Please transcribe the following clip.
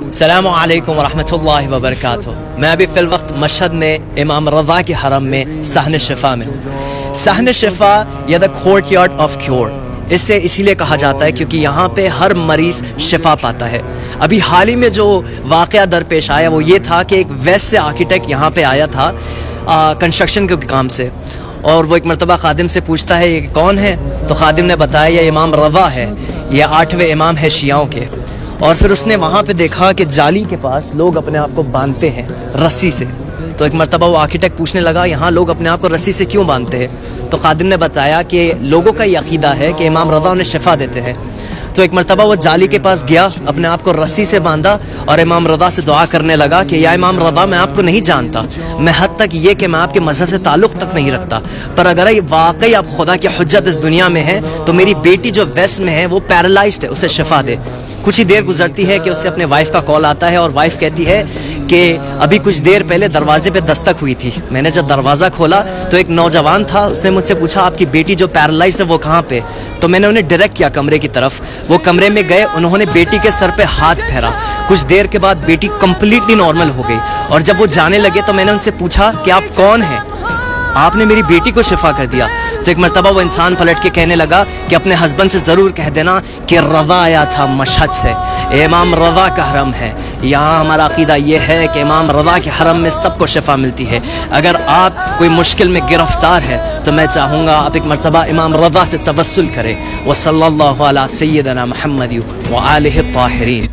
السلام علیکم ورحمۃ اللہ وبرکاتہ۔ میں ابھی فی الوقت مشہد میں امام رضا کے حرم میں صحن شفا میں ہوں۔ صحن شفا یا the courtyard of cure, اس سے اسی لیے کہا جاتا ہے کیونکہ یہاں پہ ہر مریض شفا پاتا ہے۔ ابھی حال ہی میں جو واقعہ درپیش آیا وہ یہ تھا کہ ایک ویسٹ سے آرکیٹیکٹ یہاں پہ آیا تھا کنسٹرکشن کے کام سے، اور وہ ایک مرتبہ خادم سے پوچھتا ہے یہ کون ہے، تو خادم نے بتایا یہ امام رضا ہے، یہ 8ویں امام ہے شیعوں کے۔ اور پھر اس نے وہاں پہ دیکھا کہ جالی کے پاس لوگ اپنے آپ کو باندھتے ہیں رسی سے، تو ایک مرتبہ وہ آرکیٹیکٹ پوچھنے لگا یہاں لوگ اپنے آپ کو رسی سے کیوں باندھتے ہیں، تو خادم نے بتایا کہ لوگوں کا یہ عقیدہ ہے کہ امام رضا انہیں شفا دیتے ہیں۔ تو ایک مرتبہ وہ جالی کے پاس گیا، اپنے آپ کو رسی سے باندھا اور امام رضا سے دعا کرنے لگا کہ یا امام رضا میں آپ کو نہیں جانتا، میں حد تک یہ کہ میں آپ کے مذہب سے تعلق تک نہیں رکھتا، پر اگر واقعی آپ خدا کی حجت اس دنیا میں ہے تو میری بیٹی جو ویسٹ میں ہے وہ پیرالائزڈ ہے، اسے شفا دے۔ کچھ ہی دیر گزرتی ہے کہ اس سے اپنے وائف کا کال آتا ہے اور وائف کہتی ہے کہ ابھی کچھ دیر پہلے دروازے پہ دستک ہوئی تھی، میں نے جب دروازہ کھولا تو ایک نوجوان تھا، اس نے مجھ سے پوچھا آپ کی بیٹی جو پیرالائز ہے وہ کہاں پہ، تو میں نے انہیں ڈائریکٹ کیا کمرے کی طرف۔ وہ کمرے میں گئے، انہوں نے بیٹی کے سر پہ ہاتھ پھیرا، کچھ دیر کے بعد بیٹی کمپلیٹلی نارمل ہو گئی، اور جب وہ جانے لگے تو میں نے ان سے پوچھا کہ آپ کون ہیں، آپ نے میری بیٹی کو شفا کر دیا۔ تو ایک مرتبہ وہ انسان پلٹ کے کہنے لگا کہ اپنے ہسبینڈ سے ضرور کہہ دینا کہ رضا آیا تھا مشہد سے، امام رضا کا حرم ہے، یہاں ہمارا عقیدہ یہ ہے کہ امام رضا کے حرم میں سب کو شفا ملتی ہے۔ اگر آپ کوئی مشکل میں گرفتار ہے تو میں چاہوں گا آپ ایک مرتبہ امام رضا سے توسل کریں۔ وصلی اللہ علی سیدنا محمد وآلہ الطاہرین۔